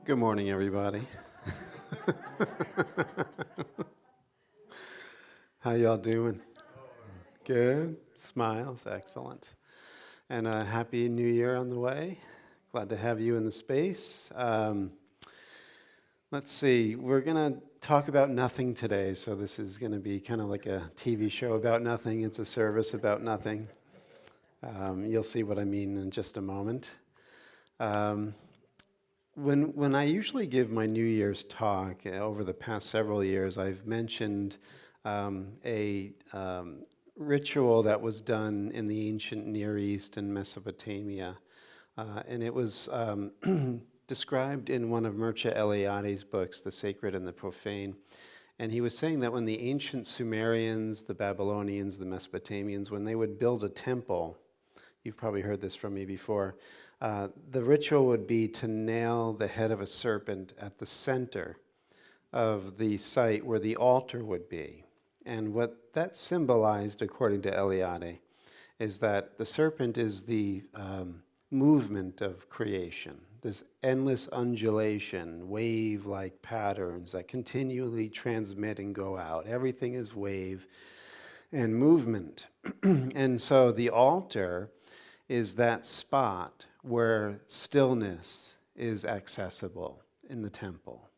Good morning, everybody. How y'all doing? Good. Smiles. Excellent. And a happy new year on the way. Glad to have you in the space. Let's see. We're going to talk about nothing today. So this is going to be kind of like a TV show about nothing. It's a service about nothing. You'll see what I mean in just a moment. When I usually give my New Year's talk over the past several years, I've mentioned a ritual that was done in the ancient Near East and Mesopotamia. And it was described in one of Mircea Eliade's books, The Sacred and the Profane. And he was saying that when the ancient Sumerians, the Babylonians, the Mesopotamians, when they would build a temple, you've probably heard this from me before, the ritual would be to nail the head of a serpent at the center of the site where the altar would be. And what that symbolized, according to Eliade, is that the serpent is the movement of creation, this endless undulation, wave-like patterns that continually transmit and go out. Everything is wave and movement. And so the altar is that spot where stillness is accessible in the temple.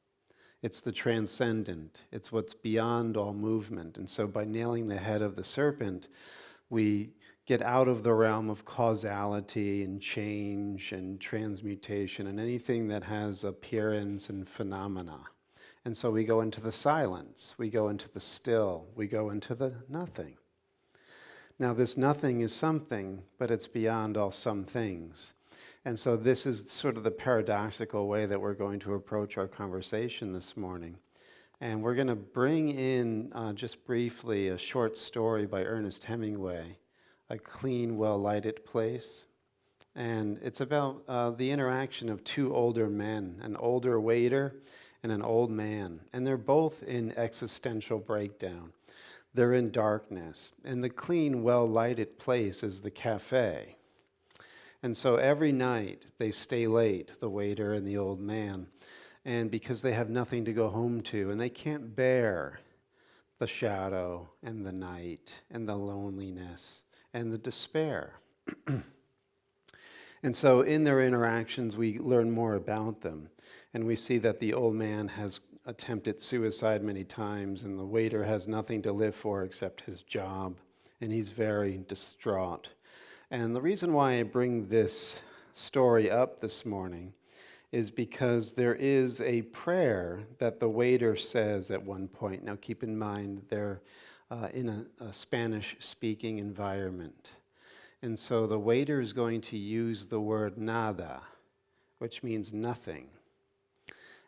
It's the transcendent. It's what's beyond all movement. And so by nailing the head of the serpent, we get out of the realm of causality and change and transmutation and anything that has appearance and phenomena. And so we go into the silence. We go into the still. We go into the nothing. Now, this nothing is something, but it's beyond all some things. And so this is sort of the paradoxical way that we're going to approach our conversation this morning. And we're going to bring in, just briefly, a short story by Ernest Hemingway, A Clean, Well-Lighted Place. And it's about the interaction of two older men, an older waiter and an old man. And they're both in existential breakdown. They're in darkness. And the clean, well-lighted place is the cafe. And so every night they stay late, the waiter and the old man, and because they have nothing to go home to, and they can't bear the shadow and the night and the loneliness and the despair. And so in their interactions, we learn more about them. And we see that the old man has attempted suicide many times, and the waiter has nothing to live for except his job, and he's very distraught. And the reason why I bring this story up this morning is because there is a prayer that the waiter says at one point. Now keep in mind, they're in a Spanish-speaking environment. And so the waiter is going to use the word nada, which means nothing.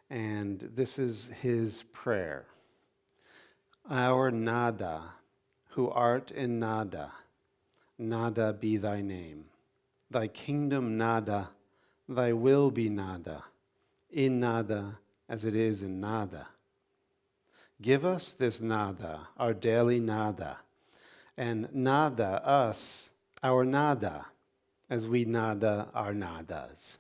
And this is his prayer. Our nada, who art in nada, nada be thy name. Thy kingdom nada, thy will be nada, in nada as it is in nada. Give us this nada, our daily nada, and nada us, our nada, as we nada our nadas.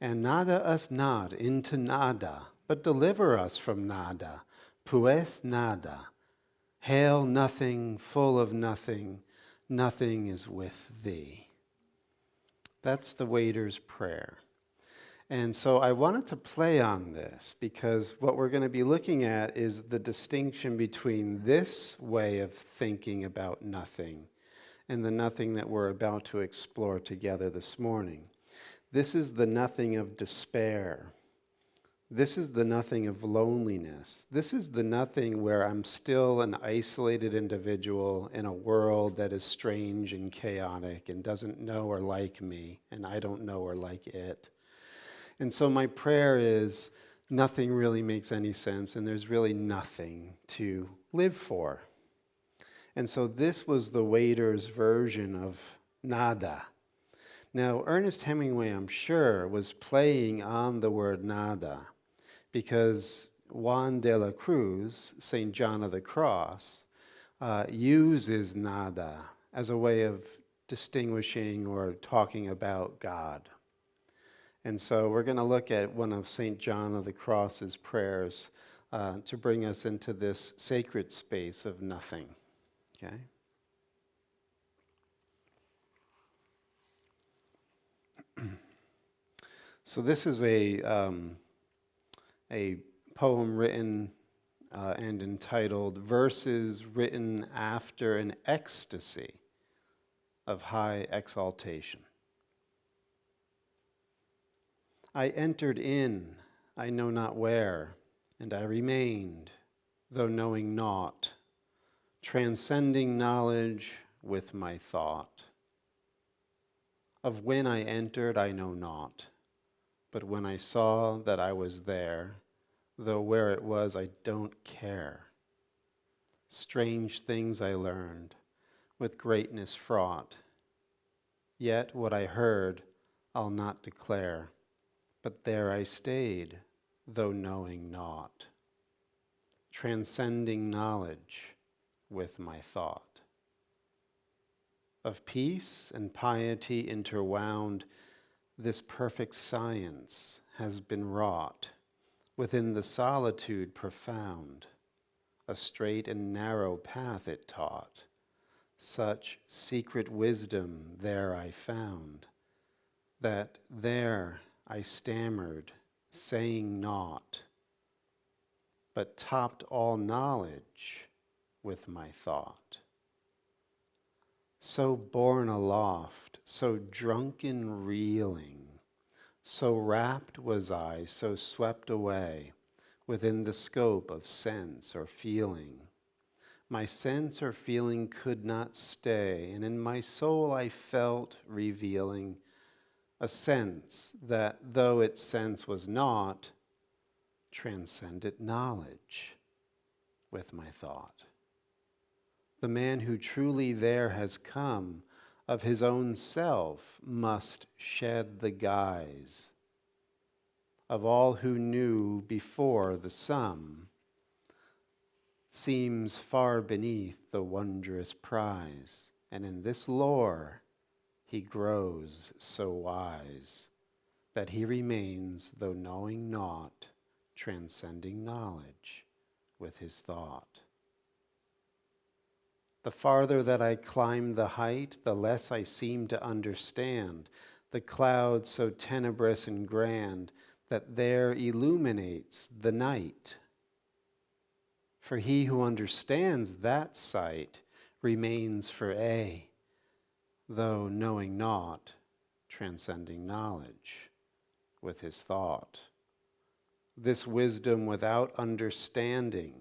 And nada us not into nada, but deliver us from nada, pues nada. Hail nothing, full of nothing, nothing is with thee. That's the waiter's prayer. And so I wanted to play on this because what we're going to be looking at is the distinction between this way of thinking about nothing and the nothing that we're about to explore together this morning. This is the nothing of despair. This is the nothing of loneliness. This is the nothing where I'm still an isolated individual in a world that is strange and chaotic and doesn't know or like me, and I don't know or like it. And so my prayer is nothing really makes any sense, and there's really nothing to live for. And so this was the waiter's version of nada. Now, Ernest Hemingway, I'm sure, was playing on the word nada because Juan de la Cruz, St. John of the Cross, uses nada as a way of distinguishing or talking about God. And so we're going to look at one of St. John of the Cross's prayers to bring us into this sacred space of nothing. Okay? So this is a poem written and entitled Verses Written After an Ecstasy of High Exaltation. I entered in, I know not where, and I remained, though knowing naught, transcending knowledge with my thought. Of when I entered I know not, but when I saw that I was there, though where it was I don't care. Strange things I learned, with greatness fraught, yet what I heard I'll not declare. But there I stayed, though knowing naught, transcending knowledge with my thought. Of peace and piety interwound, this perfect science has been wrought within the solitude profound. A straight and narrow path it taught. Such secret wisdom there I found, that there I stammered, saying naught, but topped all knowledge with my thought. So borne aloft, so drunken reeling, so rapt was I, so swept away within the scope of sense or feeling. My sense or feeling could not stay, and in my soul I felt revealing a sense that, though its sense was not, transcended knowledge with my thought. The man who truly there has come of his own self must shed the guise of all who knew before the sum seems far beneath the wondrous prize, and in this lore he grows so wise that he remains, though knowing naught, transcending knowledge with his thought. The farther that I climb the height, the less I seem to understand the cloud so tenebrous and grand that there illuminates the night. For he who understands that sight remains for aye, though knowing naught, transcending knowledge with his thought. This wisdom without understanding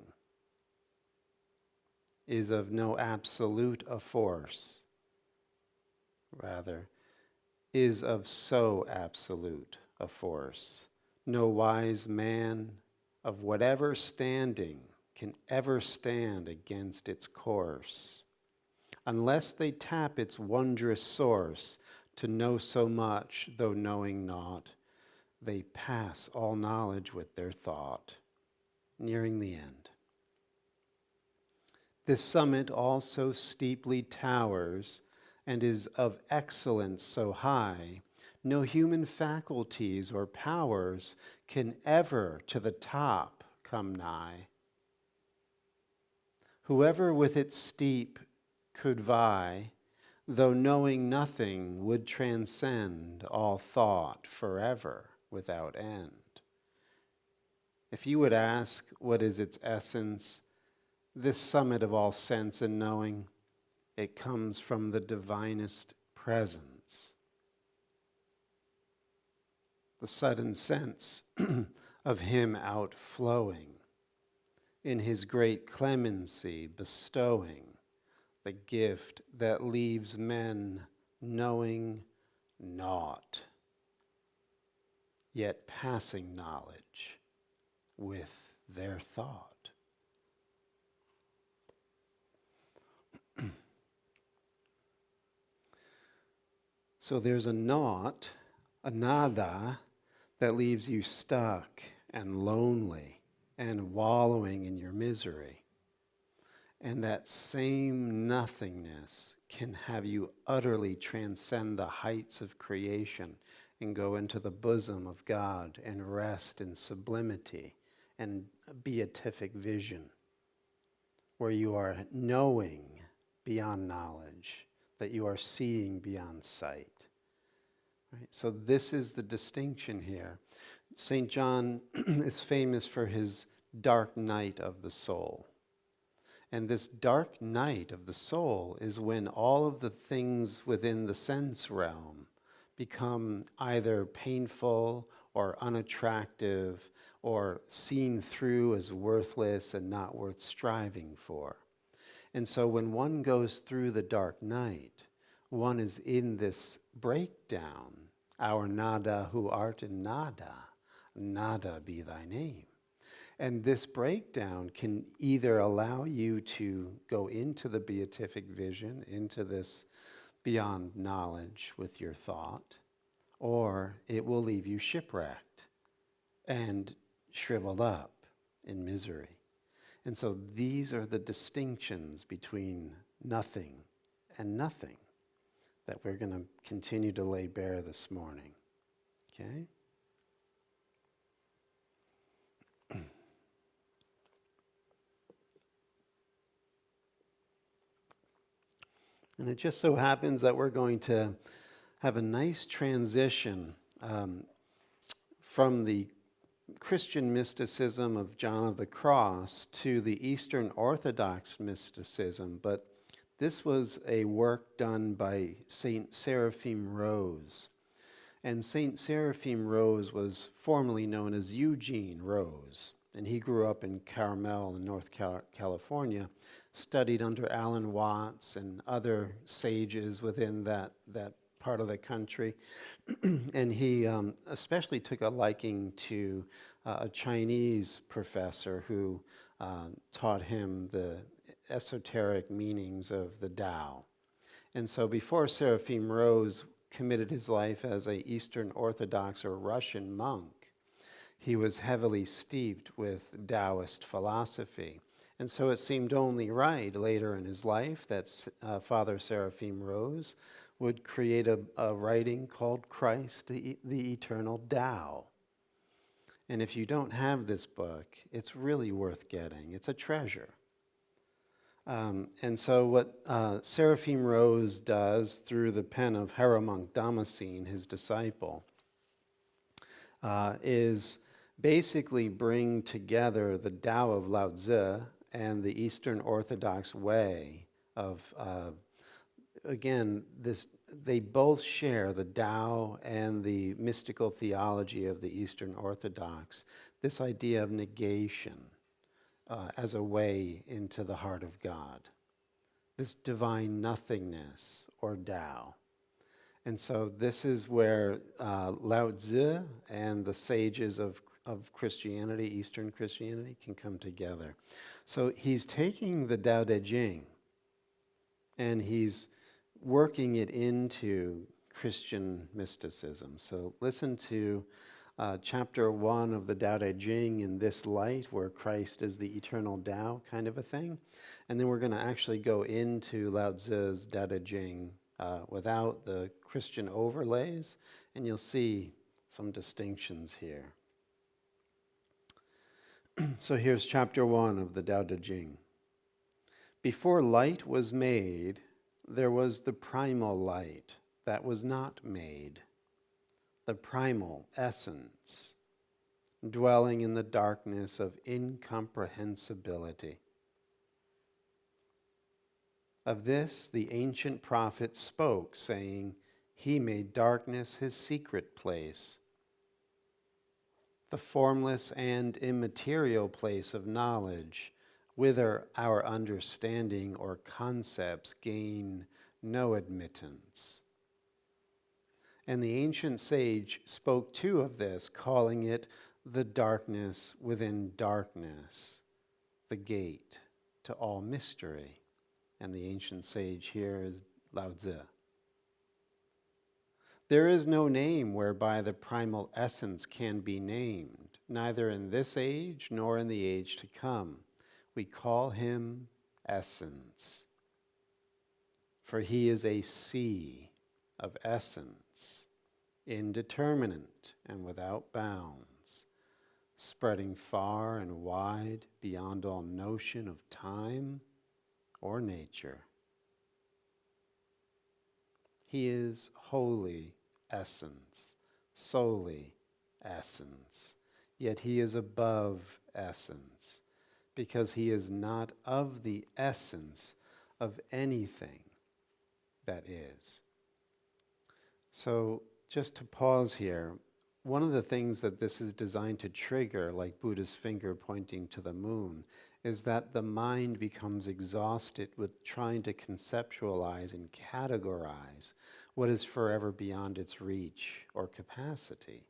is of no absolute a force, rather, is of so absolute a force. No wise man of whatever standing can ever stand against its course, unless they tap its wondrous source. To know so much, though knowing naught, they pass all knowledge with their thought. Nearing the end. This summit also steeply towers, and is of excellence so high, no human faculties or powers can ever to the top come nigh. Whoever with its steep could vie, though knowing nothing, would transcend all thought forever without end. If you would ask what is its essence, this summit of all sense and knowing, it comes from the divinest presence. The sudden sense of him outflowing, in his great clemency bestowing the gift that leaves men knowing naught, yet passing knowledge with their thought. So there's a naught, a nada, that leaves you stuck and lonely and wallowing in your misery. And that same nothingness can have you utterly transcend the heights of creation and go into the bosom of God and rest in sublimity and beatific vision, where you are knowing beyond knowledge, that you are seeing beyond sight. Right? So this is the distinction here. St. John is famous for his dark night of the soul. And this dark night of the soul is when all of the things within the sense realm become either painful or unattractive or seen through as worthless and not worth striving for. And so when one goes through the dark night, one is in this breakdown. Our nada who art in nada, nada be thy name. And this breakdown can either allow you to go into the beatific vision, into this beyond knowledge with your thought, or it will leave you shipwrecked and shriveled up in misery. And so these are the distinctions between nothing and nothing that we're going to continue to lay bare this morning. Okay? And it just so happens that we're going to have a nice transition from the Christian mysticism of John of the Cross to the Eastern Orthodox mysticism, but this was a work done by Saint Seraphim Rose. And Saint Seraphim Rose was formerly known as Eugene Rose, and he grew up in Carmel in North California, studied under Alan Watts and other sages within that part of the country. And he especially took a liking to a Chinese professor who taught him the esoteric meanings of the Tao. And so before Seraphim Rose committed his life as an Eastern Orthodox or Russian monk, he was heavily steeped with Taoist philosophy. And so it seemed only right later in his life that Father Seraphim Rose would create a writing called Christ, the Eternal Tao. And if you don't have this book, it's really worth getting. It's a treasure. And so what Seraphim Rose does through the pen of Hieromonk Damascene, his disciple, is basically bring together the Tao of Lao Tzu and the Eastern Orthodox way of, again, they both share the Tao and the mystical theology of the Eastern Orthodox, this idea of negation as a way into the heart of God, this divine nothingness or Tao. And so this is where Lao Tzu and the sages of Christianity, Eastern Christianity, can come together. So he's taking the Tao Te Ching and he's working it into Christian mysticism. So listen to chapter 1 of the Tao Te Ching in this light, where Christ is the eternal Tao, kind of a thing. And then we're going to actually go into Lao Tzu's Tao Te Ching without the Christian overlays, and you'll see some distinctions here. So here's chapter 1 of the Tao Te Ching. Before light was made, there was the primal light that was not made, the primal essence, dwelling in the darkness of incomprehensibility. Of this the ancient prophet spoke, saying, "He made darkness his secret place, the formless and immaterial place of knowledge, whither our understanding or concepts gain no admittance." And the ancient sage spoke too of this, calling it the darkness within darkness, the gate to all mystery. And the ancient sage here is Lao Tzu. There is no name whereby the primal essence can be named, neither in this age nor in the age to come. We call him Essence, for he is a sea of essence, indeterminate and without bounds, spreading far and wide beyond all notion of time or nature. He is wholly essence, solely essence, yet he is above essence, because he is not of the essence of anything that is. So just to pause here, one of the things that this is designed to trigger, like Buddha's finger pointing to the moon, is that the mind becomes exhausted with trying to conceptualize and categorize what is forever beyond its reach or capacity.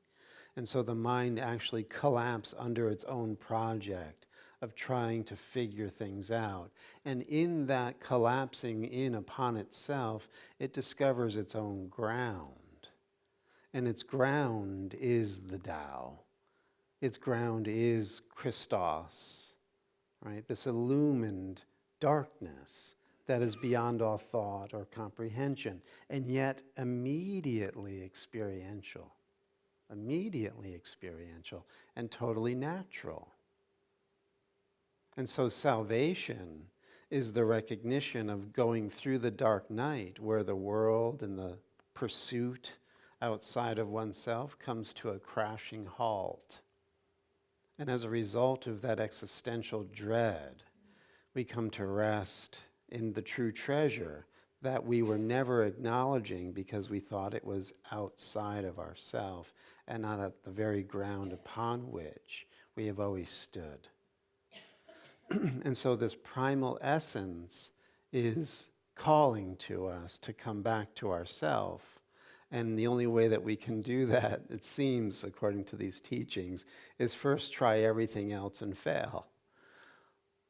And so the mind actually collapses under its own project of trying to figure things out. And in that collapsing in upon itself, it discovers its own ground. And its ground is the Tao. Its ground is Christos, right? This illumined darkness that is beyond all thought or comprehension, and yet immediately experiential and totally natural. And so salvation is the recognition of going through the dark night where the world and the pursuit outside of oneself comes to a crashing halt. And as a result of that existential dread, we come to rest in the true treasure that we were never acknowledging because we thought it was outside of ourself and not at the very ground upon which we have always stood. And so this primal essence is calling to us to come back to ourself. And the only way that we can do that, it seems, according to these teachings, is first try everything else and fail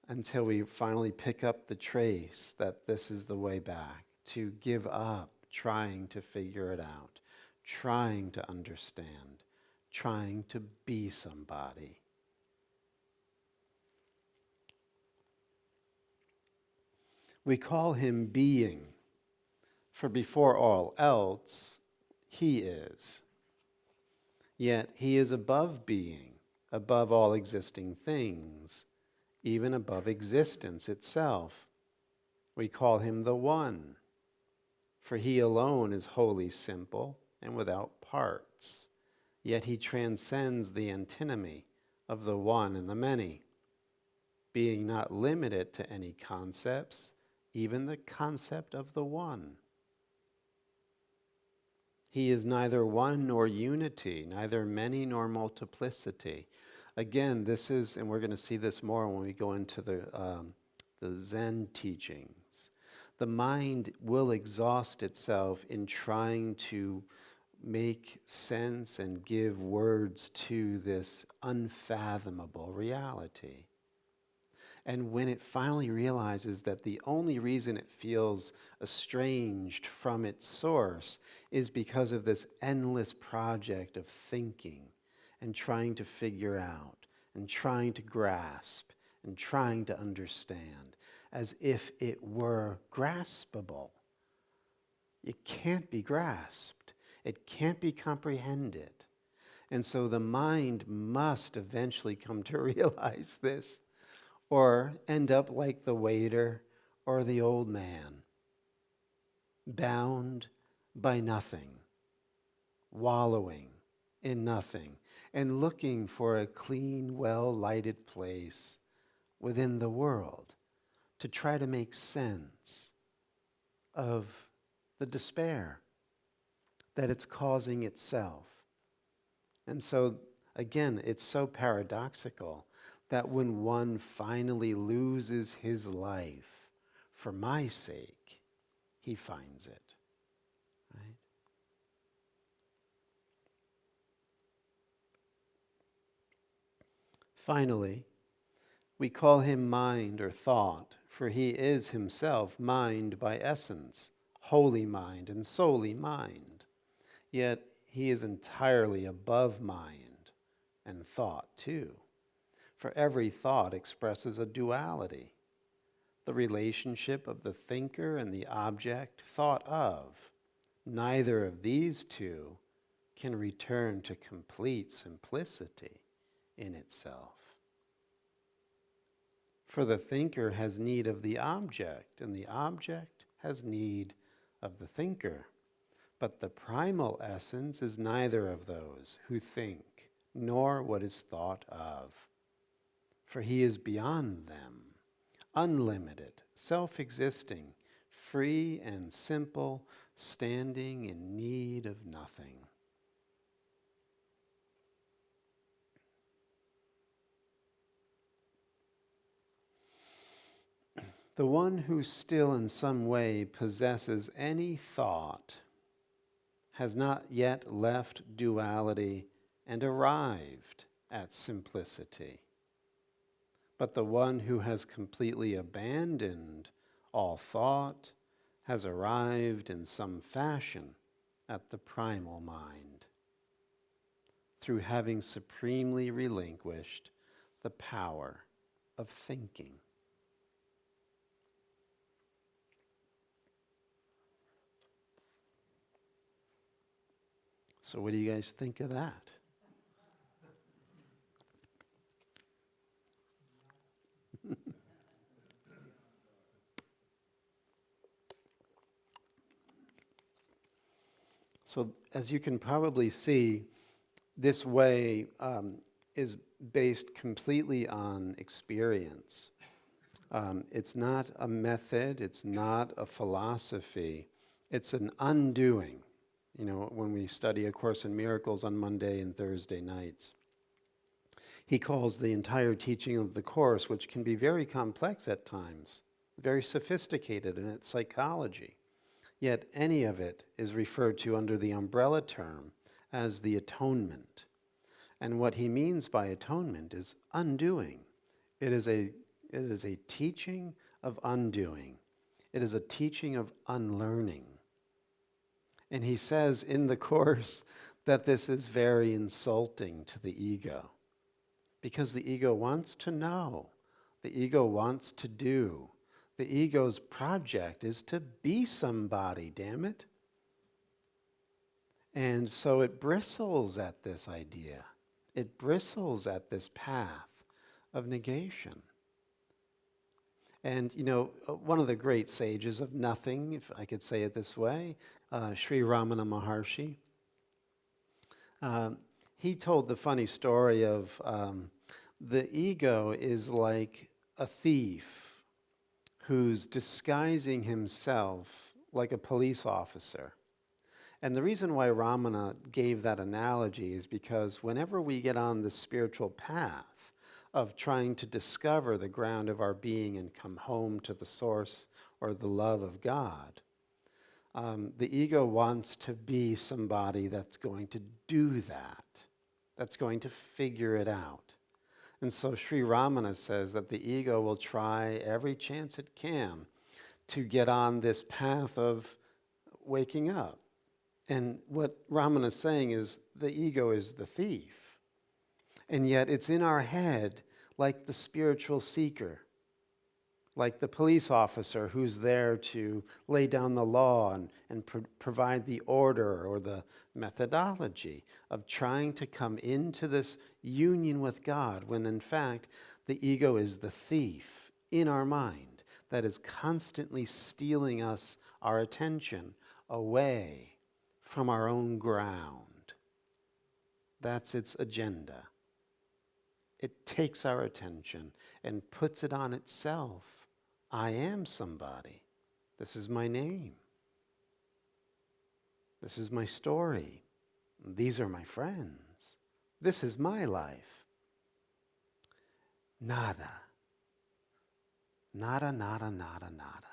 until we finally pick up the trace that this is the way back, to give up trying to figure it out, trying to understand, trying to be somebody. We call him being, for before all else, he is. Yet he is above being, above all existing things, even above existence itself. We call him the One, for he alone is wholly simple and without parts. Yet he transcends the antinomy of the one and the many, being not limited to any concepts, even the concept of the one. He is neither one nor unity, neither many nor multiplicity. Again, this is, and we're going to see this more when we go into the Zen teachings. The mind will exhaust itself in trying to make sense and give words to this unfathomable reality. And when it finally realizes that the only reason it feels estranged from its source is because of this endless project of thinking and trying to figure out and trying to grasp and trying to understand, as if it were graspable. It can't be grasped. It can't be comprehended. And so the mind must eventually come to realize this, or end up like the waiter or the old man, bound by nothing, wallowing in nothing, and looking for a clean, well-lighted place within the world to try to make sense of the despair that it's causing itself. And so, again, it's so paradoxical that when one finally loses his life for my sake, he finds it, right? Finally, we call him mind or thought, for he is himself mind by essence, wholly mind and solely mind. Yet he is entirely above mind and thought too. For every thought expresses a duality, the relationship of the thinker and the object thought of. Neither of these two can return to complete simplicity in itself. For the thinker has need of the object, and the object has need of the thinker. But the primal essence is neither of those who think, nor what is thought of. For he is beyond them, unlimited, self-existing, free and simple, standing in need of nothing. The one who still in some way possesses any thought has not yet left duality and arrived at simplicity. But the one who has completely abandoned all thought has arrived in some fashion at the primal mind, through having supremely relinquished the power of thinking. So what do you guys think of that? So as you can probably see, this way is based completely on experience. It's not a method, it's not a philosophy, it's an undoing. You know, when we study A Course in Miracles on Monday and Thursday nights, he calls the entire teaching of the Course, which can be very complex at times, very sophisticated in its psychology, yet any of it is referred to under the umbrella term as the atonement. And what he means by atonement is undoing. It is a teaching of undoing. It is a teaching of unlearning. And he says in the Course that this is very insulting to the ego, because the ego wants to know, the ego wants to do. The ego's project is to be somebody, damn it. And so it bristles at this idea. It bristles at this path of negation. And, you know, one of the great sages of nothing, if I could say it this way, Sri Ramana Maharshi, he told the funny story of the ego is like a thief who's disguising himself like a police officer. And the reason why Ramana gave that analogy is because whenever we get on the spiritual path of trying to discover the ground of our being and come home to the source or the love of God, the ego wants to be somebody that's going to do that, that's going to figure it out. And so Sri Ramana says that the ego will try every chance it can to get on this path of waking up. And what Ramana is saying is the ego is the thief. And yet it's in our head like the spiritual seeker, like the police officer who's there to lay down the law and provide the order or the methodology of trying to come into this union with God, when in fact the ego is the thief in our mind that is constantly stealing us, our attention, away from our own ground. That's its agenda. It takes our attention and puts it on itself. I am somebody. This is my name. This is my story. These are my friends. This is my life. Nada. Nada, nada, nada, nada.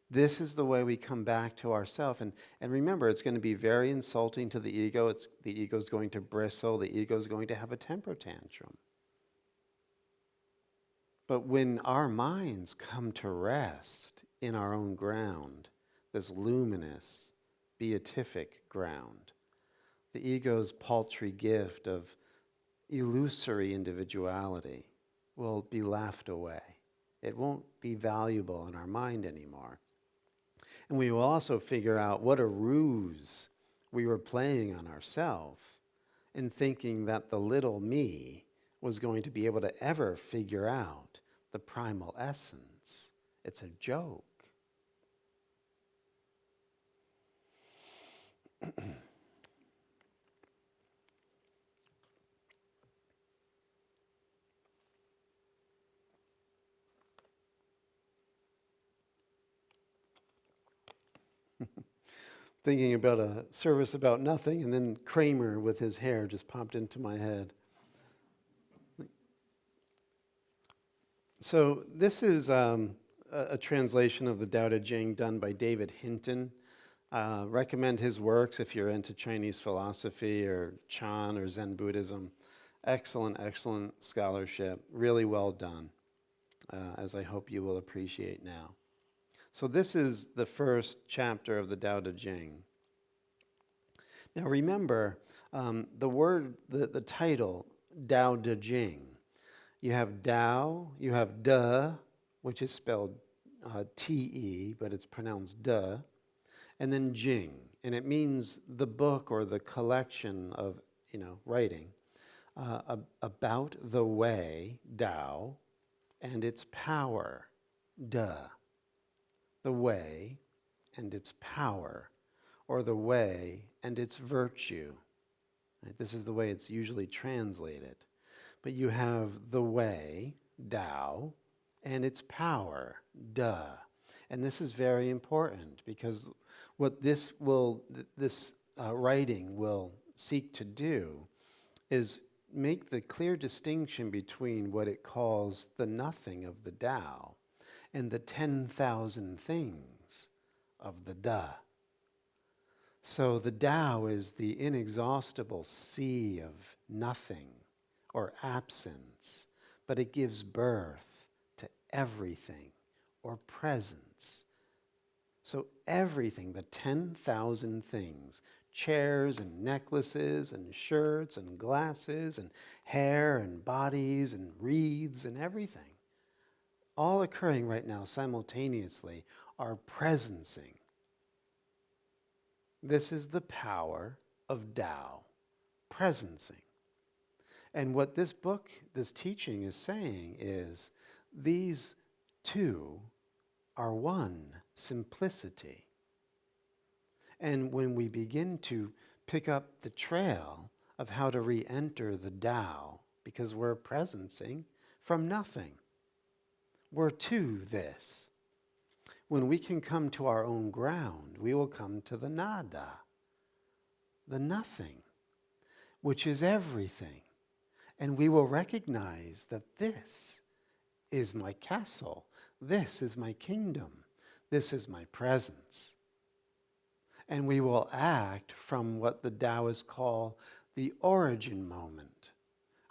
This is the way we come back to ourself. And remember, it's going to be very insulting to the ego. The ego's going to bristle. The ego's going to have a temper tantrum. But when our minds come to rest in our own ground, this luminous, beatific ground, the ego's paltry gift of illusory individuality will be laughed away. It won't be valuable in our mind anymore. And we will also figure out what a ruse we were playing on ourselves and thinking that the little me was going to be able to ever figure out the primal essence. It's a joke. Thinking about a service about nothing, and then Kramer with his hair just popped into my head. So this is a translation of the Tao Te Ching done by David Hinton. Recommend his works if you're into Chinese philosophy or Chan or Zen Buddhism. Excellent, excellent scholarship. Really well done, as I hope you will appreciate now. So this is the first chapter of the Tao Te Ching. Now remember, the title, Tao Te Ching. You have Tao, you have De, which is spelled T-E, but it's pronounced De, and then Jing, and it means the book or the collection of, writing about the way, Tao, and its power, De. The way and its power, or the way and its virtue. Right? This is the way it's usually translated. But you have the way, Tao, and its power, De. And this is very important because what this writing will seek to do is make the clear distinction between what it calls the nothing of the Tao and the 10,000 things of the De. So the Tao is the inexhaustible sea of nothing or absence, but it gives birth to everything or presence. So everything, the 10,000 things, chairs and necklaces and shirts and glasses and hair and bodies and wreaths and everything, all occurring right now simultaneously, are presencing. This is the power of Tao, presencing. And what this book, this teaching is saying is these two are one, simplicity. And when we begin to pick up the trail of how to re-enter the Tao, because we're presencing from nothing, we're to this. When we can come to our own ground, we will come to the nada, the nothing, which is everything. And we will recognize that this is my castle, this is my kingdom, this is my presence. And we will act from what the Taoists call the origin moment,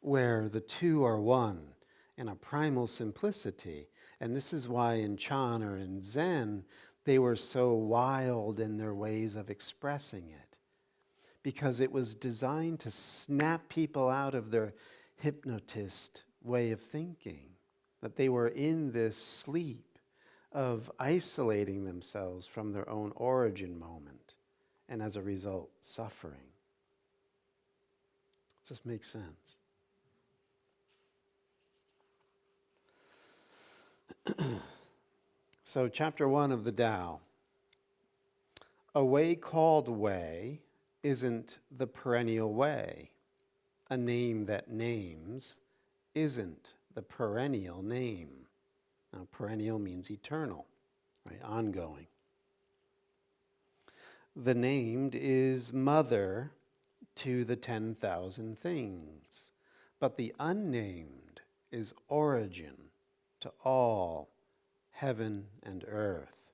where the two are one in a primal simplicity. And this is why in Chan or in Zen, they were so wild in their ways of expressing it, because it was designed to snap people out of their hypnotist way of thinking, that they were in this sleep of isolating themselves from their own origin moment, and as a result, suffering. Does this make sense? So chapter 1 of the Tao. A way called way isn't the perennial way. A name that names isn't the perennial name. Now, perennial means eternal, right? Ongoing. The named is mother to the 10,000 things, but the unnamed is origin to all heaven and earth.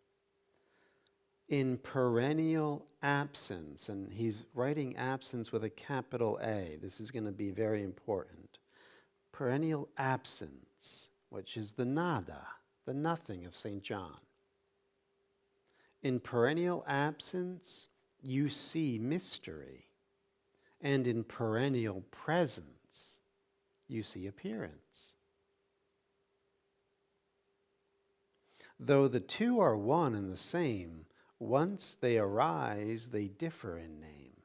In perennial absence, and he's writing absence with a capital A, this is going to be very important. Perennial absence, which is the nada, the nothing of St. John. In perennial absence, you see mystery, and in perennial presence, you see appearance. Though the two are one and the same, once they arise, they differ in name.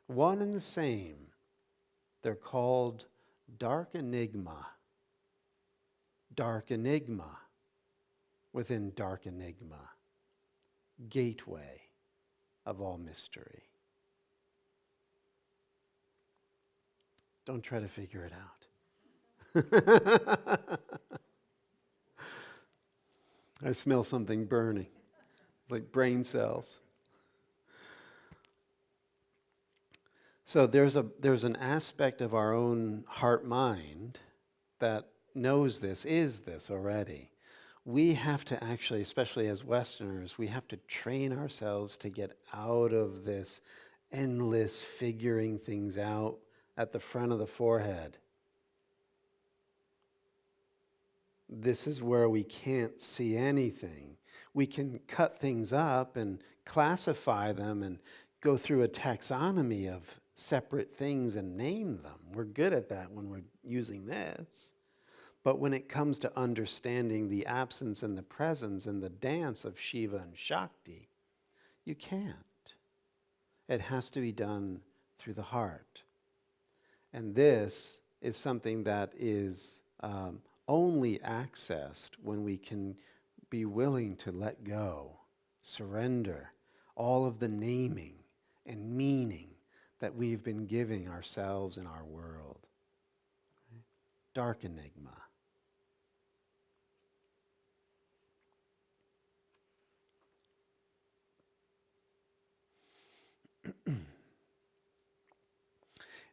one and the same. They're called dark enigma within dark enigma, gateway of all mystery. Don't try to figure it out. I smell something burning, like brain cells. So there's an aspect of our own heart-mind that knows this, is this already. We have to actually, especially as Westerners, we have to train ourselves to get out of this endless figuring things out at the front of the forehead. This is where we can't see anything. We can cut things up and classify them and go through a taxonomy of separate things and name them. We're good at that when we're using this. But when it comes to understanding the absence and the presence and the dance of Shiva and Shakti, you can't. It has to be done through the heart. And this is something that is only accessed when we can be willing to let go, surrender all of the naming and meaning that we've been giving ourselves and our world. Right? Dark enigma.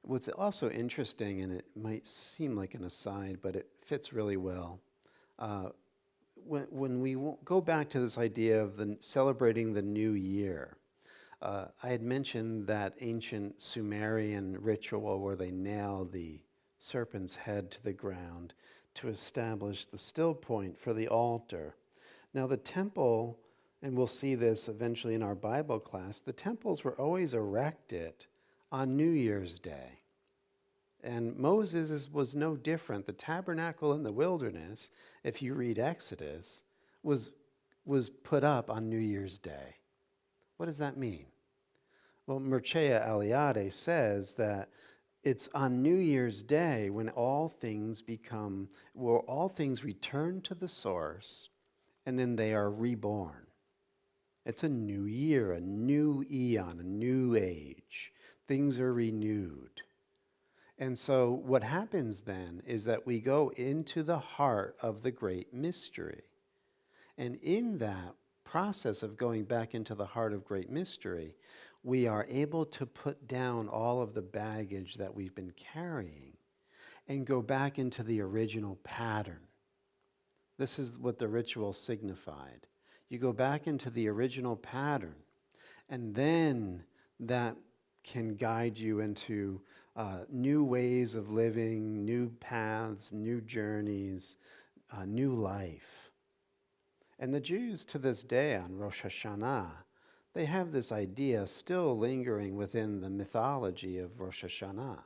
What's also interesting, and it might seem like an aside, but it fits really well. When we go back to this idea of celebrating the new year, I had mentioned that ancient Sumerian ritual where they nail the serpent's head to the ground to establish the still point for the altar. Now the temple, and we'll see this eventually in our Bible class, the temples were always erected on New Year's Day. And Moses was no different. The tabernacle in the wilderness, if you read Exodus, was put up on New Year's Day. What does that mean? Well, Mircea Eliade says that it's on New Year's Day when all things return to the source, and then they are reborn. It's a new year, a new eon, a new age. Things are renewed. And so what happens then is that we go into the heart of the great mystery. And in that process of going back into the heart of great mystery, we are able to put down all of the baggage that we've been carrying and go back into the original pattern. This is what the ritual signified. You go back into the original pattern, and then that can guide you into new ways of living, new paths, new journeys, new life. And the Jews to this day on Rosh Hashanah, they have this idea still lingering within the mythology of Rosh Hashanah,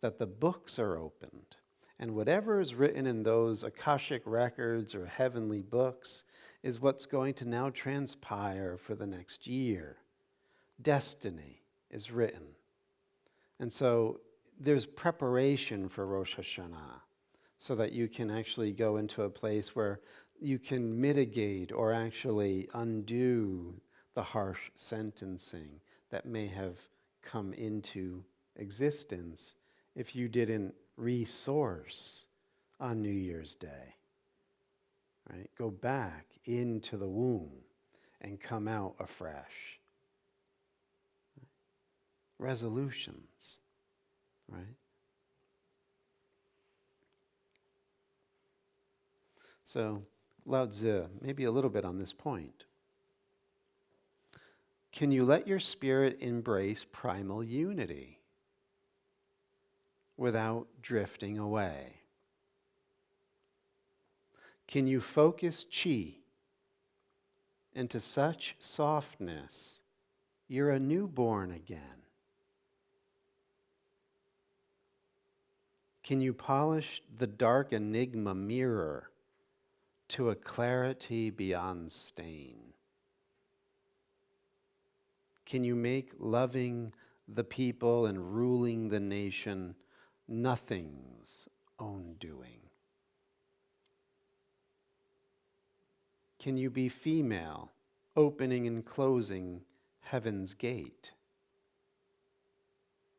that the books are opened, and whatever is written in those Akashic records or heavenly books is what's going to now transpire for the next year. Destiny is written. And so there's preparation for Rosh Hashanah so that you can actually go into a place where you can mitigate or actually undo the harsh sentencing that may have come into existence if you didn't resource on New Year's Day. Right? Go back into the womb and come out afresh. Resolutions, right? So, Lao Tzu, maybe a little bit on this point. Can you let your spirit embrace primal unity without drifting away? Can you focus chi into such softness you're a newborn again? Can you polish the dark enigma mirror to a clarity beyond stain? Can you make loving the people and ruling the nation, nothing's own doing. Can you be female, opening and closing heaven's gate?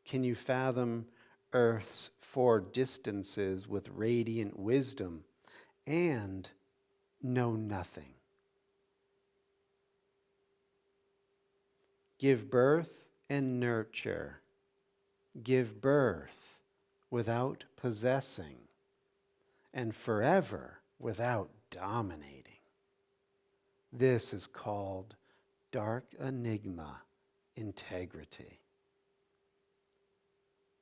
Can you fathom earth's four distances with radiant wisdom and know nothing? Give birth and nurture. Give birth without possessing, and forever without dominating. This is called dark enigma integrity.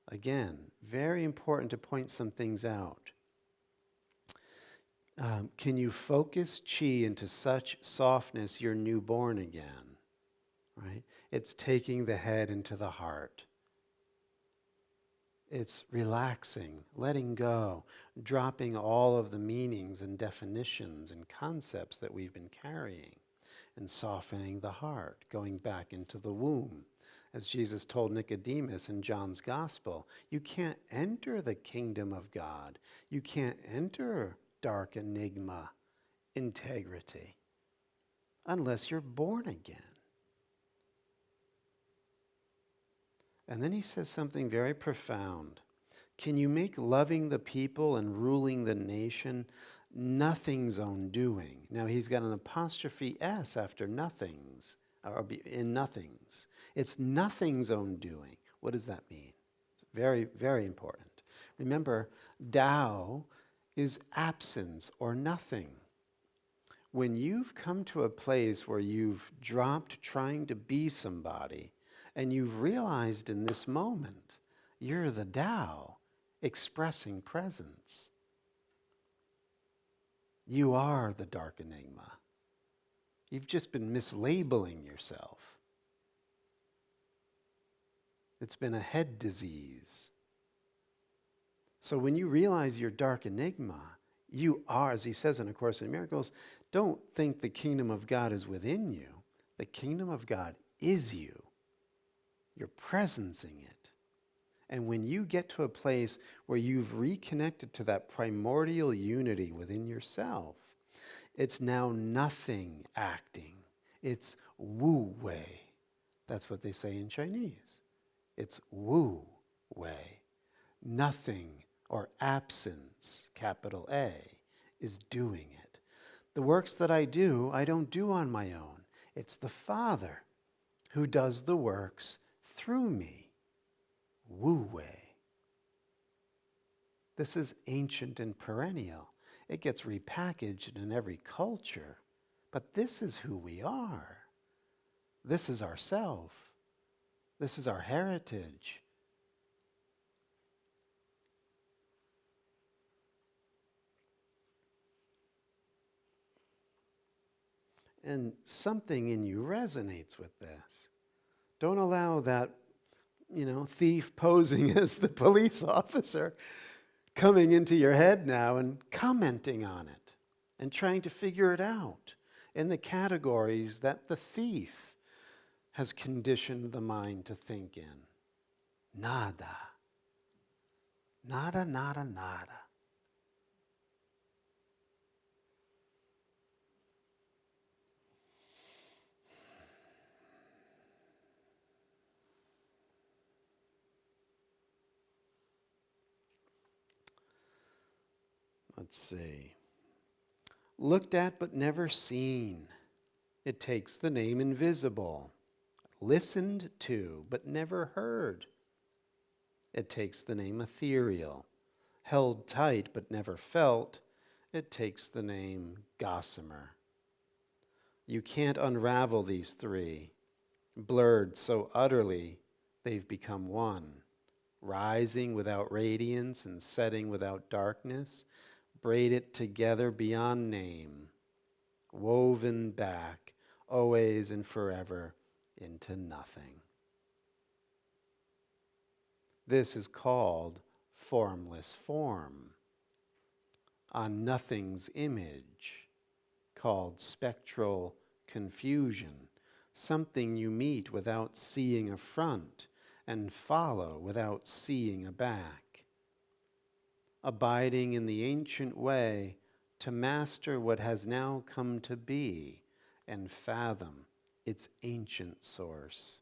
Again, very important to point some things out. Can you focus chi into such softness you're newborn again? Right? It's taking the head into the heart. It's relaxing, letting go, dropping all of the meanings and definitions and concepts that we've been carrying, and softening the heart, going back into the womb. As Jesus told Nicodemus in John's Gospel, you can't enter the kingdom of God. You can't enter dark enigma integrity unless you're born again. And then he says something very profound. Can you make loving the people and ruling the nation nothing's own doing? Now he's got an apostrophe S after nothings, or in nothings. It's nothing's own doing. What does that mean? It's very, very important. Remember, Tao is absence or nothing. When you've come to a place where you've dropped trying to be somebody, and you've realized in this moment, you're the Tao expressing presence. You are the dark enigma. You've just been mislabeling yourself. It's been a head disease. So when you realize you're dark enigma, you are, as he says in A Course in Miracles, don't think the kingdom of God is within you. The kingdom of God is you. You're presencing it. And when you get to a place where you've reconnected to that primordial unity within yourself, it's now nothing acting. It's wu wei. That's what they say in Chinese. It's wu wei. Nothing or absence, capital A, is doing it. The works that I don't do on my own. It's the Father who does the works through me. Wu wei. This is ancient and perennial. It gets repackaged in every culture. But this is who we are. This is ourself. This is our heritage. And something in you resonates with this. Don't allow that, thief posing as the police officer coming into your head now and commenting on it and trying to figure it out in the categories that the thief has conditioned the mind to think in. Nada. Nada, nada, nada. Let's see. Looked at but never seen. It takes the name invisible. Listened to but never heard. It takes the name ethereal. Held tight but never felt. It takes the name gossamer. You can't unravel these three, blurred so utterly they've become one, rising without radiance and setting without darkness, braided together beyond name, woven back, always and forever, into nothing. This is called formless form, on nothing's image, called spectral confusion, something you meet without seeing a front and follow without seeing aback, abiding in the ancient way to master what has now come to be and fathom its ancient source.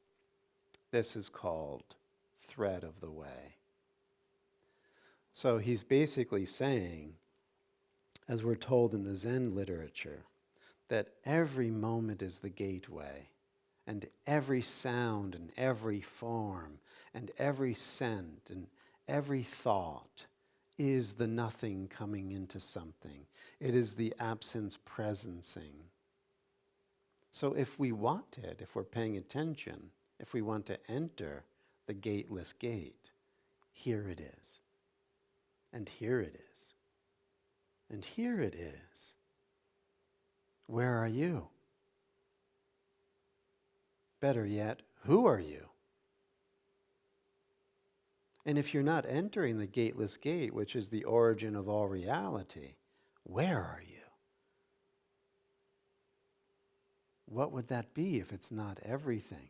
This is called thread of the way. So he's basically saying, as we're told in the Zen literature, that every moment is the gateway, and every sound and every form and every scent and every thought is the nothing coming into something. It is the absence presencing. So if we want it, if we're paying attention, if we want to enter the gateless gate, here it is. And here it is. And here it is. Where are you? Better yet, who are you? And if you're not entering the gateless gate, which is the origin of all reality, where are you? What would that be if it's not everything?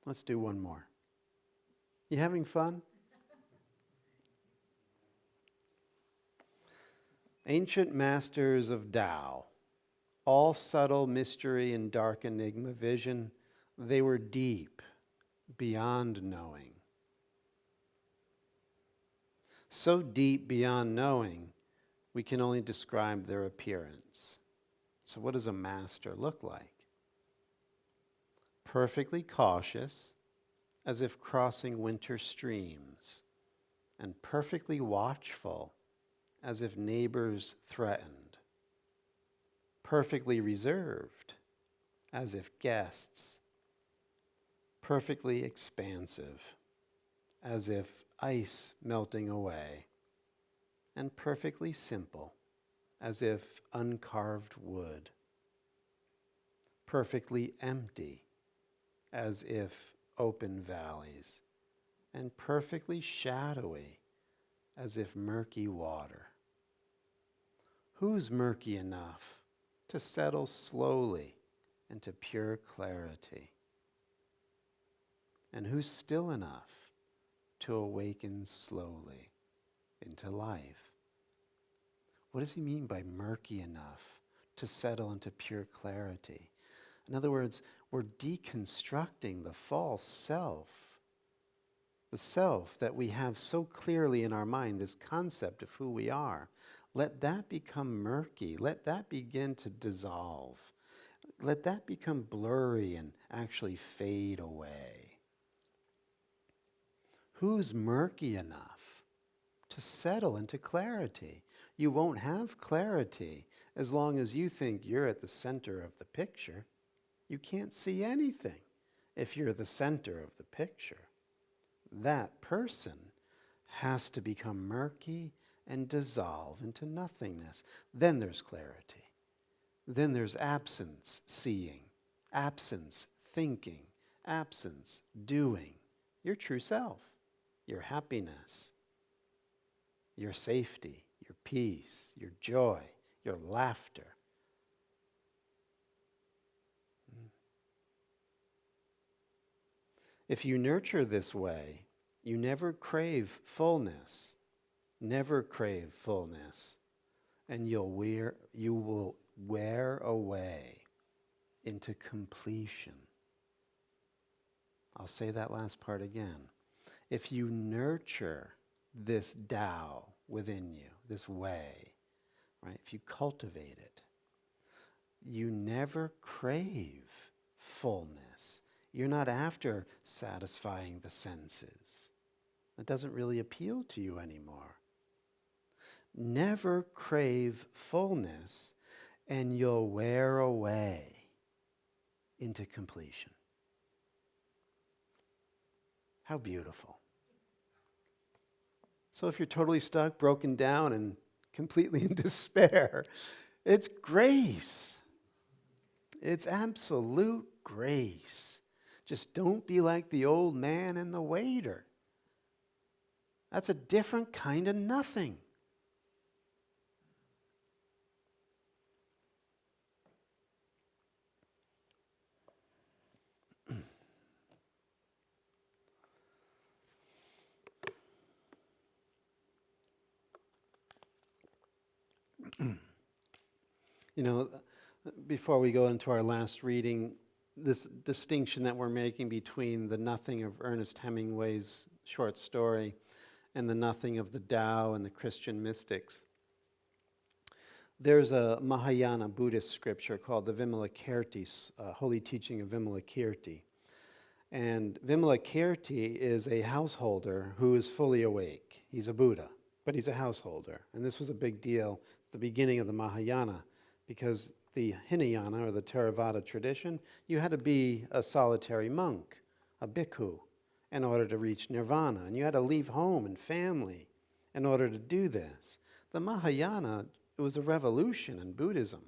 Let's do one more. You having fun? Ancient masters of Tao, all subtle mystery and dark enigma vision, they were deep, beyond knowing. So deep beyond knowing, we can only describe their appearance. So what does a master look like? Perfectly cautious, as if crossing winter streams, and perfectly watchful, as if neighbors threatened, perfectly reserved, as if guests, perfectly expansive, as if ice melting away, and perfectly simple, as if uncarved wood, perfectly empty, as if open valleys, and perfectly shadowy, as if murky water. Who's murky enough to settle slowly into pure clarity? And who's still enough to awaken slowly into life? What does he mean by murky enough to settle into pure clarity? In other words, we're deconstructing the false self, the self that we have so clearly in our mind, this concept of who we are. Let that become murky. Let that begin to dissolve. Let that become blurry and actually fade away. Who's murky enough to settle into clarity? You won't have clarity as long as you think you're at the center of the picture. You can't see anything if you're the center of the picture. That person has to become murky and dissolve into nothingness. Then there's clarity. Then there's absence seeing, absence thinking, absence doing. Your true self, your happiness, your safety, your peace, your joy, your laughter. If you nurture this way, you never crave fullness. Never crave fullness, and you will wear away into completion. I'll say that last part again. If you nurture this Tao within you, this way, right? If you cultivate it, you never crave fullness. You're not after satisfying the senses. It doesn't really appeal to you anymore. Never crave fullness, and you'll wear away into completion. How beautiful. So if you're totally stuck, broken down, and completely in despair, it's grace. It's absolute grace. Just don't be like the old man and the waiter. That's a different kind of nothing. You know, before we go into our last reading, this distinction that we're making between the nothing of Ernest Hemingway's short story and the nothing of the Tao and the Christian mystics. There's a Mahayana Buddhist scripture called the Vimalakirti, Holy Teaching of Vimalakirti. And Vimalakirti is a householder who is fully awake. He's a Buddha, but he's a householder. And this was a big deal at the beginning of the Mahayana, because the Hinayana, or the Theravada tradition, you had to be a solitary monk, a bhikkhu, in order to reach nirvana. And you had to leave home and family in order to do this. The Mahayana, it was a revolution in Buddhism.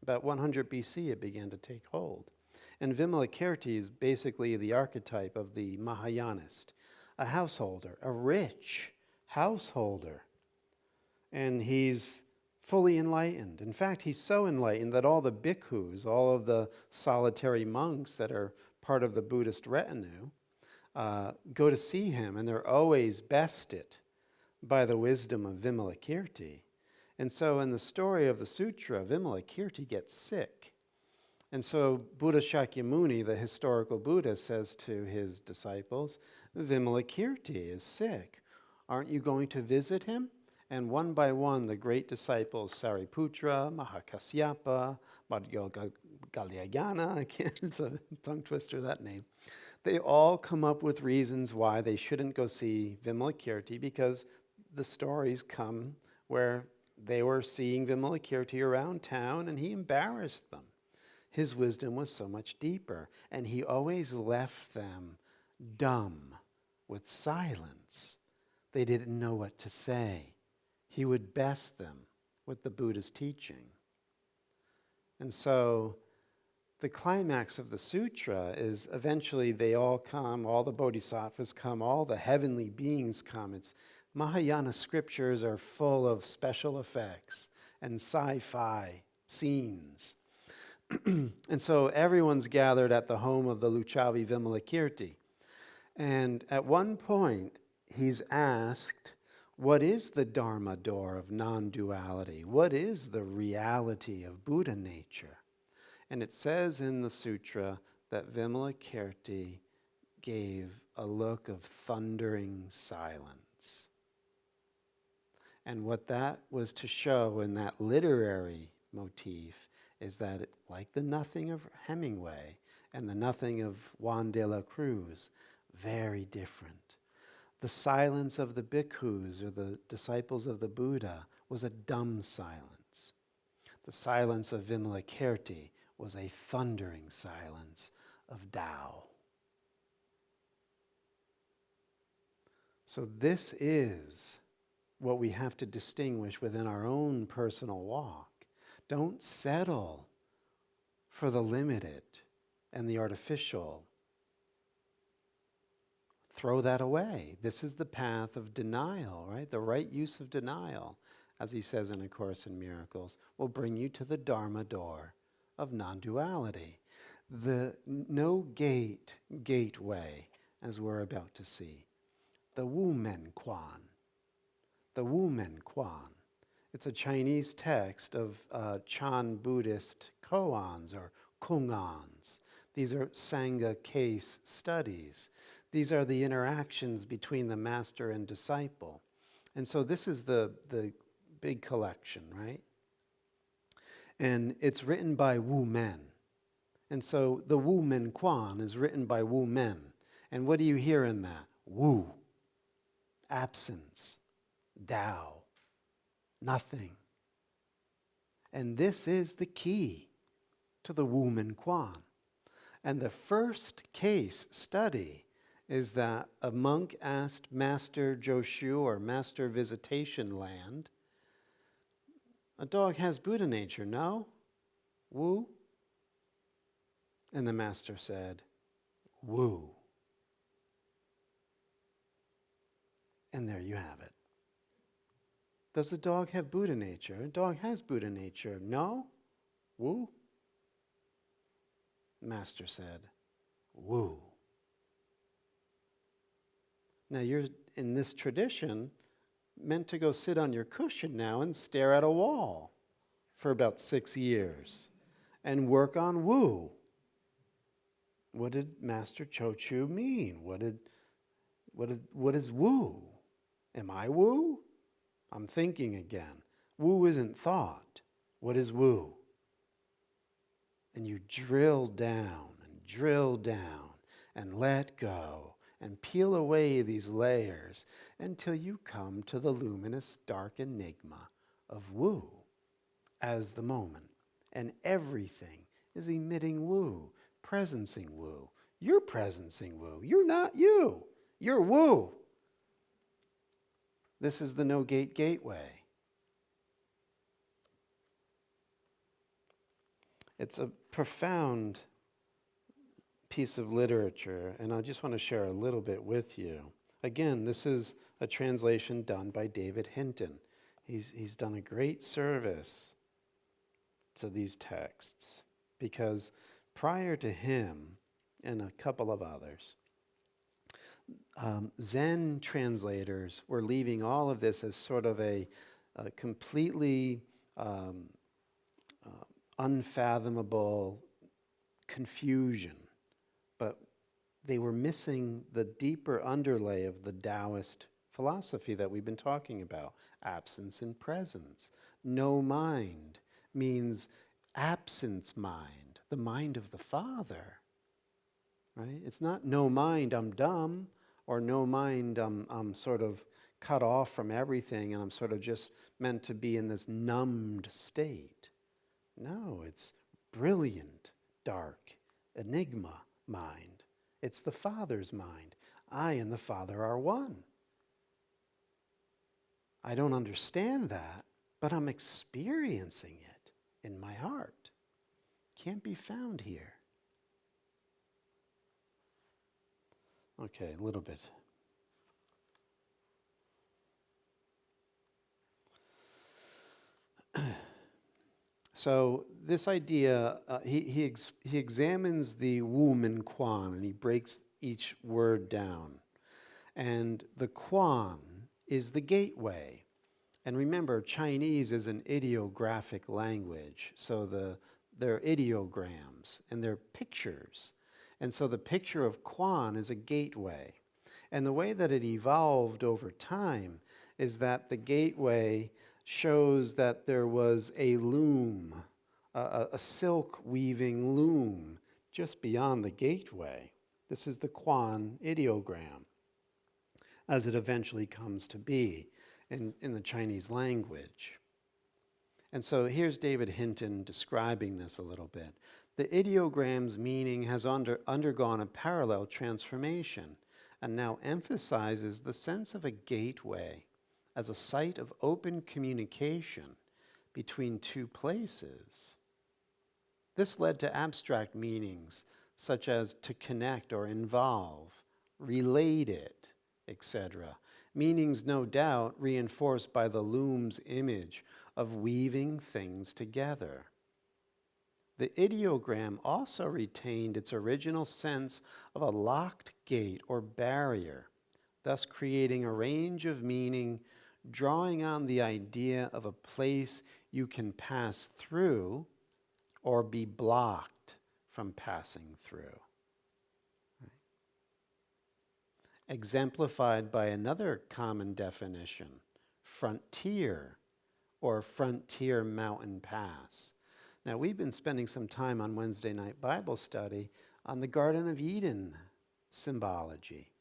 About 100 BC, it began to take hold. And Vimalakirti is basically the archetype of the Mahayanist, a householder, a rich householder. And he's fully enlightened. In fact, he's so enlightened that all the bhikkhus, all of the solitary monks that are part of the Buddhist retinue, go to see him, and they're always bested by the wisdom of Vimalakirti. And so in the story of the sutra, Vimalakirti gets sick. And so Buddha Shakyamuni, the historical Buddha, says to his disciples, Vimalakirti is sick. Aren't you going to visit him? And one by one, the great disciples, Sariputra, Mahakasyapa, Madhya Galyayana, it's a tongue twister, that name, they all come up with reasons why they shouldn't go see Vimalakirti, because the stories come where they were seeing Vimalakirti around town and he embarrassed them. His wisdom was so much deeper, and he always left them dumb with silence. They didn't know what to say. He would best them with the Buddha's teaching. And so the climax of the sutra is eventually they all come, all the bodhisattvas come, all the heavenly beings come. It's Mahayana scriptures are full of special effects and sci-fi scenes. And so everyone's gathered at the home of the Luchavi Vimalakirti. And at one point, he's asked, what is the Dharma door of non-duality? What is the reality of Buddha nature? And it says in the sutra that Vimalakirti gave a look of thundering silence. And what that was to show in that literary motif is that, like the nothing of Hemingway and the nothing of Juan de la Cruz, very different. The silence of the bhikkhus, or the disciples of the Buddha, was a dumb silence. The silence of Vimalakirti was a thundering silence of Tao. So this is what we have to distinguish within our own personal walk. Don't settle for the limited and the artificial. Throw that away. This is the path of denial, right? The right use of denial, as he says in A Course in Miracles, will bring you to the Dharma door of non-duality. The gateway, as we're about to see. The Wu Men Quan. The Wu Men Quan. It's a Chinese text of Chan Buddhist koans or kungans. These are Sangha case studies. These are the interactions between the master and disciple. And so this is the big collection, right? And it's written by Wu Men. And so the Wu Men Quan is written by Wu Men. And what do you hear in that? Wu, absence, Tao, nothing. And this is the key to the Wu Men Quan. And the first case study is that a monk asked Master Joshu, or Master Visitation Land, a dog has Buddha nature, no? Wu? And the master said, Wu. And there you have it. Does the dog have Buddha nature? A dog has Buddha nature, no? Wu? Master said, Wu. Now you're, in this tradition, meant to go sit on your cushion now and stare at a wall for about 6 years and work on Wu. What did Master Chochu mean? What is Wu? Am I Wu? I'm thinking again. Wu isn't thought. What is Wu? And you drill down and let go and peel away these layers until you come to the luminous dark enigma of Wu as the moment. And everything is emitting Wu, presencing Wu. You're presencing Wu. You're not you. You're Wu. This is the no-gate gateway. It's a profound piece of literature, and I just want to share a little bit with you. Again, this is a translation done by David Hinton. He's done a great service to these texts because prior to him and a couple of others, Zen translators were leaving all of this as sort of a completely unfathomable confusion, but they were missing the deeper underlay of the Taoist philosophy that we've been talking about. Absence and presence. No mind means absence mind, the mind of the Father. Right? It's not no mind, I'm dumb, or no mind, I'm sort of cut off from everything and I'm sort of just meant to be in this numbed state. No, it's brilliant, dark, enigma mind. It's the Father's mind. I and the Father are one. I don't understand that, but I'm experiencing it in my heart. Can't be found here. Okay, a little bit. So this idea, he examines the Wu Min Quan and he breaks each word down. And the Quan is the gateway. And remember, Chinese is an ideographic language. So they're ideograms and they're pictures. And so the picture of Quan is a gateway. And the way that it evolved over time is that the gateway shows that there was a loom, a silk weaving loom just beyond the gateway. This is the Quan ideogram, as it eventually comes to be in the Chinese language. And so here's David Hinton describing this a little bit. The ideogram's meaning has undergone a parallel transformation and now emphasizes the sense of a gateway as a site of open communication between two places. This led to abstract meanings such as to connect or involve, related, etc. Meanings no doubt reinforced by the loom's image of weaving things together. The ideogram also retained its original sense of a locked gate or barrier, thus creating a range of meaning drawing on the idea of a place you can pass through or be blocked from passing through. Right? Exemplified by another common definition, frontier or frontier mountain pass. Now, we've been spending some time on Wednesday night Bible study on the Garden of Eden symbology.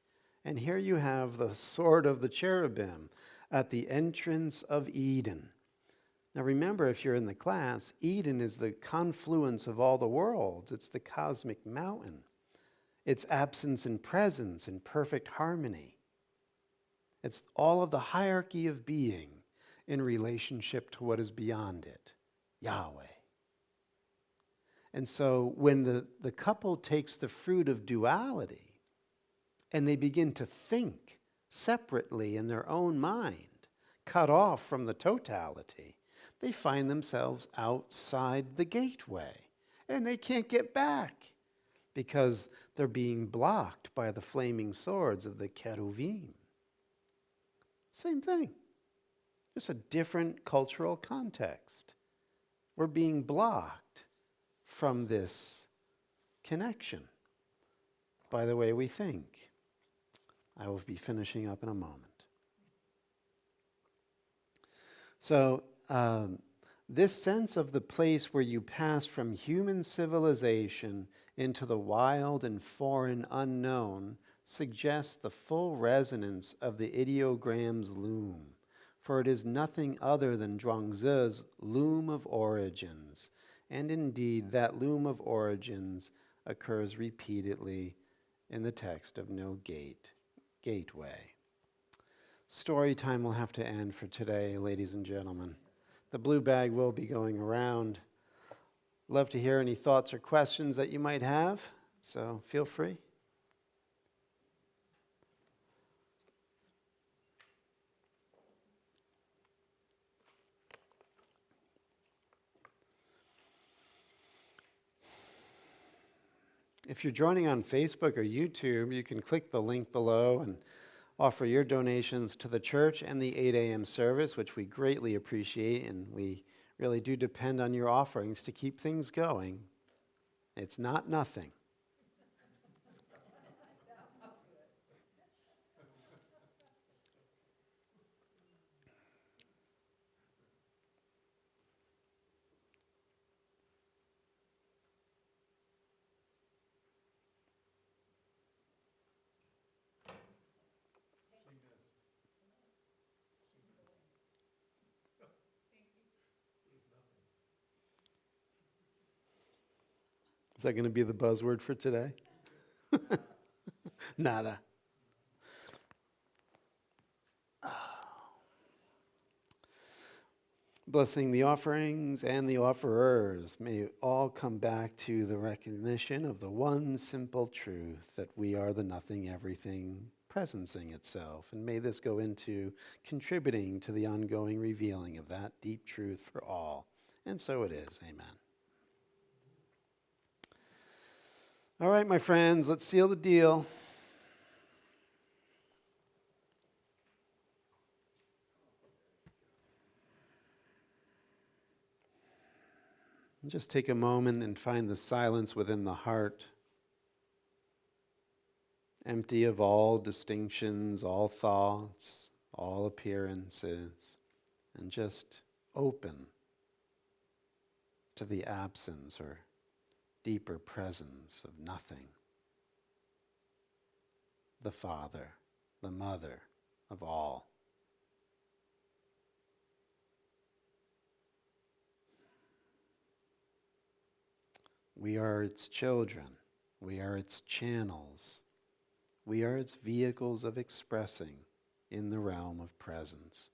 And here you have the sword of the cherubim at the entrance of Eden. Now remember, if you're in the class, Eden is the confluence of all the worlds. It's the cosmic mountain. It's absence and presence in perfect harmony. It's all of the hierarchy of being in relationship to what is beyond it, Yahweh. And so when the couple takes the fruit of duality and they begin to think separately in their own mind, cut off from the totality, they find themselves outside the gateway and they can't get back because they're being blocked by the flaming swords of the cheruvim. Same thing, just a different cultural context. We're being blocked from this connection by the way we think. I will be finishing up in a moment. So, this sense of the place where you pass from human civilization into the wild and foreign unknown suggests the full resonance of the ideogram's loom, for it is nothing other than Zhuangzi's loom of origins. And indeed, that loom of origins occurs repeatedly in the text of No Gate, Gateway. Story time will have to end for today, ladies and gentlemen. The blue bag will be going around. Love to hear any thoughts or questions that you might have, so feel free. If you're joining on Facebook or YouTube, you can click the link below and offer your donations to the church and the 8 a.m. service, which we greatly appreciate, and we really do depend on your offerings to keep things going. It's not nothing. Is that going to be the buzzword for today? Nada. Blessing the offerings and the offerers, may it all come back to the recognition of the one simple truth that we are the nothing everything presencing itself. And may this go into contributing to the ongoing revealing of that deep truth for all. And so it is. Amen. All right, my friends, let's seal the deal. And just take a moment and find the silence within the heart, empty of all distinctions, all thoughts, all appearances, and just open to the absence or deeper presence of nothing. The Father, the Mother of all. We are its children. We are its channels. We are its vehicles of expressing in the realm of presence.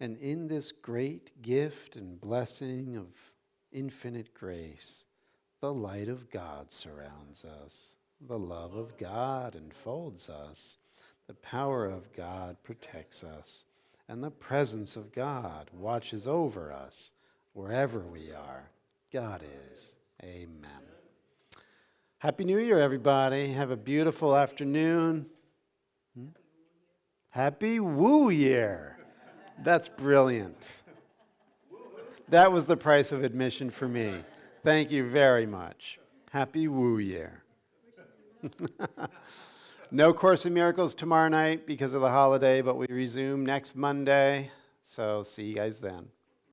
And in this great gift and blessing of infinite grace, the light of God surrounds us. The love of God enfolds us. The power of God protects us. And the presence of God watches over us wherever we are. God is. Amen. Happy New Year, everybody. Have a beautiful afternoon. Happy Woo Year. That's brilliant. That was the price of admission for me. Thank you very much. Happy Woo Year. No Course in Miracles tomorrow night because of the holiday, but we resume next Monday. So see you guys then.